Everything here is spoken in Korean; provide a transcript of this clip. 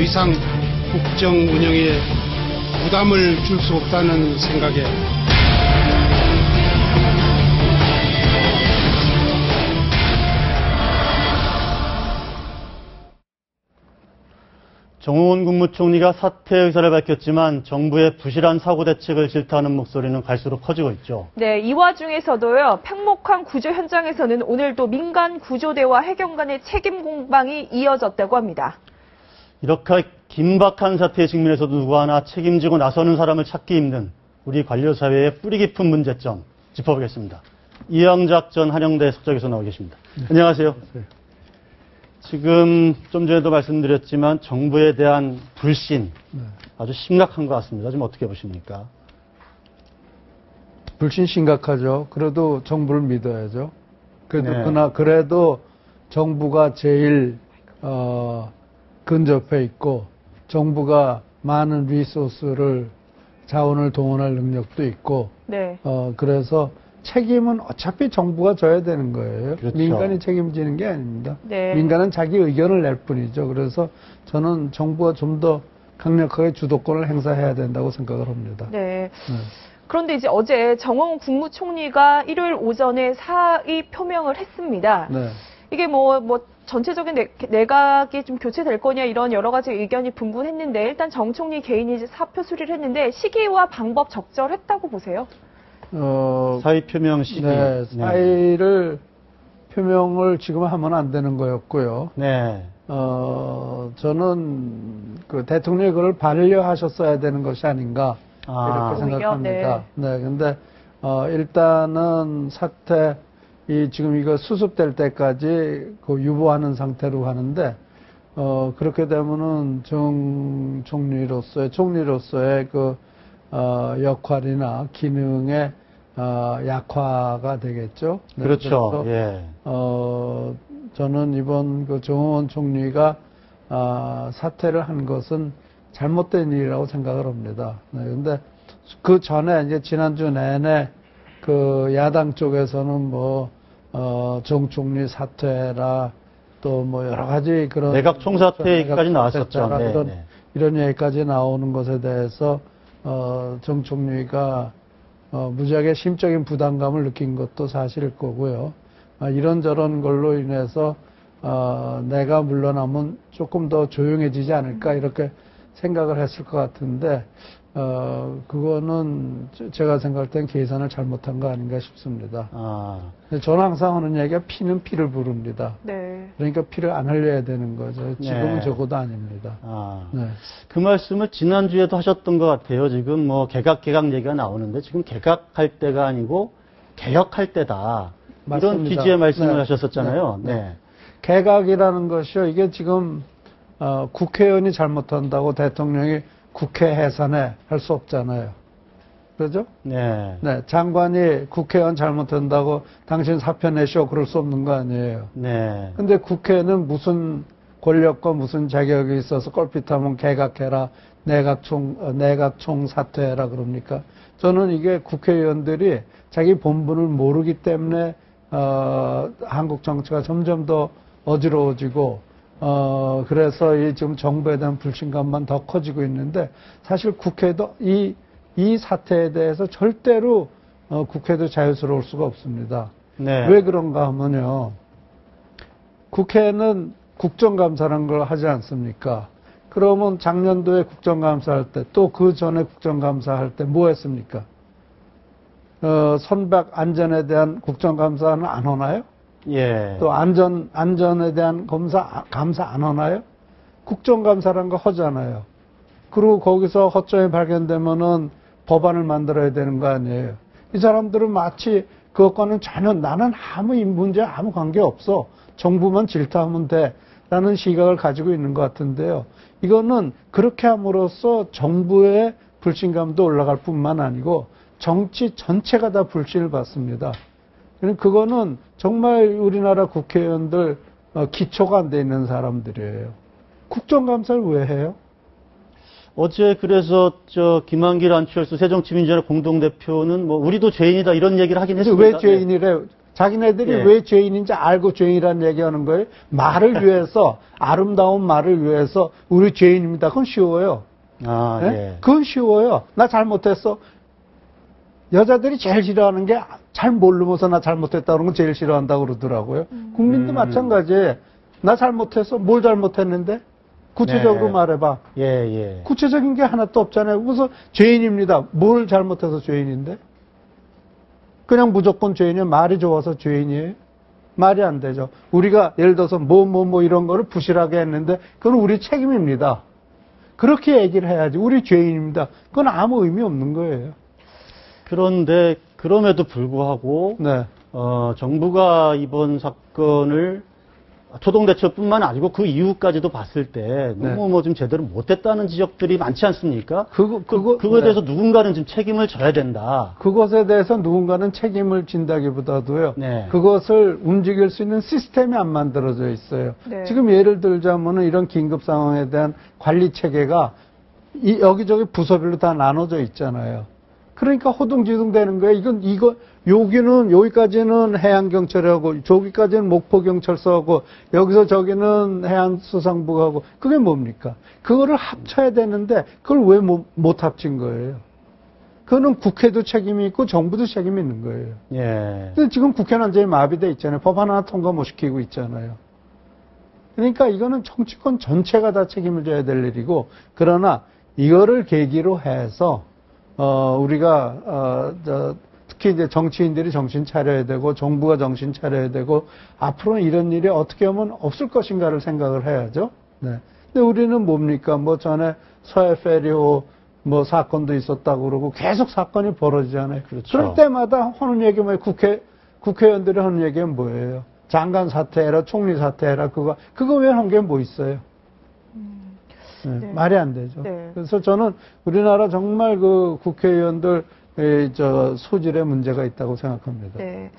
이상 국정 운영에 부담을 줄 수 없다는 생각에 정홍원 국무총리가 사퇴 의사를 밝혔지만 정부의 부실한 사고 대책을 질타하는 목소리는 갈수록 커지고 있죠. 네, 이 와중에서도요. 팽목항 구조 현장에서는 오늘도 민간 구조대와 해경 간의 책임 공방이 이어졌다고 합니다. 이렇게 긴박한 사태에 직면해서도 누구 하나 책임지고 나서는 사람을 찾기 힘든 우리 관료사회의 뿌리 깊은 문제점 짚어보겠습니다. 이영작 전 한영대 석좌교수 나와 계십니다. 네. 안녕하세요. 네. 지금 좀 전에도 말씀드렸지만 정부에 대한 불신 아주 심각한 것 같습니다. 지금 어떻게 보십니까? 불신 심각하죠. 그래도 정부를 믿어야죠. 그래도 정부가 제일 근접해 있고 정부가 많은 리소스를 자원을 동원할 능력도 있고 그래서 책임은 어차피 정부가 져야 되는 거예요. 그렇죠. 민간이 책임지는 게 아닙니다. 네. 민간은 자기 의견을 낼 뿐이죠. 그래서 저는 정부가 좀 더 강력하게 주도권을 행사해야 된다고 생각을 합니다. 네. 그런데 이제 어제 정홍원 국무총리가 일요일 오전에 사의 표명을 했습니다. 네. 이게 뭐 전체적인 내각이 좀 교체될 거냐 이런 여러 가지 의견이 분분했는데 일단 정 총리 개인이 이제 사표 수리를 했는데 시기와 방법 적절했다고 보세요? 사의 표명 시기. 네, 사의를 표명을 지금 하면 안 되는 거였고요. 네. 저는 그 대통령이 그걸 반려하셨어야 되는 것이 아닌가 이렇게 생각합니다. 네. 근데 일단은 지금 이거 수습될 때까지 그 유보하는 상태로 하는데 그렇게 되면은 정 총리로서의 그 역할이나 기능의 약화가 되겠죠. 네, 그렇죠. 예. 저는 이번 그 정홍원 총리가 사퇴를 한 것은 잘못된 일이라고 생각을 합니다. 네, 근데 그 전에 이제 지난주 내내 그 야당 쪽에서는 정 총리 사퇴라 또 여러 가지 그런 내각 총사퇴 얘기까지 나왔었죠. 이런 얘기까지 나오는 것에 대해서 정 총리가 무지하게 심적인 부담감을 느낀 것도 사실일 거고요. 이런저런 걸로 인해서 내가 물러나면 조금 더 조용해지지 않을까 이렇게 생각을 했을 것 같은데 그거는 제가 생각할 땐 계산을 잘못한 거 아닌가 싶습니다. 저는 항상 하는 얘기가 피는 피를 부릅니다. 네. 그러니까 피를 안 흘려야 되는 거죠. 지금은 네. 적어도 아닙니다. 네. 그 말씀을 지난주에도 하셨던 것 같아요. 지금 개각 얘기가 나오는데 지금 개각할 때가 아니고 개혁할 때다. 맞습니다. 이런 취지의 말씀을 네. 하셨었잖아요. 네. 네. 개각이라는 것이요. 이게 지금 국회의원이 잘못한다고 대통령이 국회 해산에 할 수 없잖아요. 그렇죠? 네. 네. 장관이 국회의원 잘못한다고 당신 사표 내시오 그럴 수 없는 거 아니에요. 네. 근데 국회는 무슨 권력과 무슨 자격이 있어서 껄핏하면 개각해라, 내각총 사퇴해라 그럽니까? 저는 이게 국회의원들이 자기 본분을 모르기 때문에 한국 정치가 점점 더 어지러워지고 그래서 지금 정부에 대한 불신감만 더 커지고 있는데 사실 국회도 이 사태에 대해서 절대로 국회도 자유스러울 수가 없습니다. 네. 왜 그런가 하면요. 국회는 국정감사라는 걸 하지 않습니까? 그러면 작년도에 국정감사할 때 또 그 전에 국정감사할 때 뭐 했습니까? 선박 안전에 대한 국정감사는 안 하나요? 예. 또 안전에 대한 감사 안 하나요? 국정감사라는 거 하잖아요. 그리고 거기서 허점이 발견되면은 법안을 만들어야 되는 거 아니에요. 이 사람들은 마치 그것과는 전혀 나는 문제 아무 관계 없어. 정부만 질타하면 돼. 라는 시각을 가지고 있는 것 같은데요. 이거는 그렇게 함으로써 정부의 불신감도 올라갈 뿐만 아니고 정치 전체가 다 불신을 받습니다. 그거는 정말 우리나라 국회의원들 기초가 안 돼 있는 사람들이에요. 국정감사를 왜 해요? 어제 그래서 김한길 안철수 새정치민주연합 공동대표는 우리도 죄인이다 이런 얘기를 하긴 했습니다. 왜 죄인이래요? 자기네들이 예. 왜 죄인인지 알고 죄인이라는 얘기하는 거예요. 말을 위해서, 아름다운 말을 위해서 우리 죄인입니다. 그건 쉬워요. 아, 예? 예. 그건 쉬워요. 나 잘못했어. 여자들이 제일 싫어하는 게 잘 모르면서 나 잘못했다 그러는 건 제일 싫어한다고 그러더라고요. 국민도 마찬가지예요. 나 잘못했어. 뭘 잘못했는데? 구체적으로 네. 말해봐. 예, 예. 구체적인 게 하나도 없잖아요. 그래서 죄인입니다. 뭘 잘못해서 죄인인데? 그냥 무조건 죄인이에요. 말이 좋아서 죄인이에요. 말이 안 되죠. 우리가 예를 들어서 뭐 이런 거를 부실하게 했는데 그건 우리 책임입니다. 그렇게 얘기를 해야지. 우리 죄인입니다. 그건 아무 의미 없는 거예요. 그런데 그럼에도 불구하고 네. 정부가 이번 사건을 초동대처뿐만 아니고 그 이후까지도 봤을 때 너무 뭐 좀 제대로 못했다는 지적들이 많지 않습니까? 그거에 대해서 누군가는 좀 책임을 져야 된다. 그것에 대해서 누군가는 책임을 진다기보다도요. 네. 그것을 움직일 수 있는 시스템이 안 만들어져 있어요. 네. 지금 예를 들자면은 이런 긴급 상황에 대한 관리 체계가 여기저기 부서별로 다 나눠져 있잖아요. 그러니까 허둥지둥 되는 거예요. 여기까지는 해양경찰하고, 저기까지는 목포경찰서하고, 여기서 저기는 해양수산부가 하고, 그게 뭡니까? 그거를 합쳐야 되는데, 그걸 왜 못 합친 거예요? 그거는 국회도 책임이 있고, 정부도 책임이 있는 거예요. 예. 근데 지금 국회는 완전히 마비돼 있잖아요. 법안 하나 통과 못 시키고 있잖아요. 그러니까 이거는 정치권 전체가 다 책임을 져야 될 일이고, 그러나 이거를 계기로 해서, 우리가, 특히 이제 정치인들이 정신 차려야 되고, 정부가 정신 차려야 되고, 앞으로는 이런 일이 어떻게 하면 없을 것인가를 생각을 해야죠. 네. 근데 우리는 뭡니까? 뭐 전에 서해 페리호 뭐 사건도 있었다고 그러고, 계속 사건이 벌어지잖아요. 그렇죠. 그럴 때마다 하는 얘기 뭐예요? 국회의원들이 하는 얘기는 뭐예요? 장관 사퇴해라, 총리 사퇴해라, 그거 왜 한 게 뭐 있어요? 네, 네. 말이 안 되죠. 네. 그래서 저는 우리나라 정말 그 국회의원들 소질에 문제가 있다고 생각합니다. 네.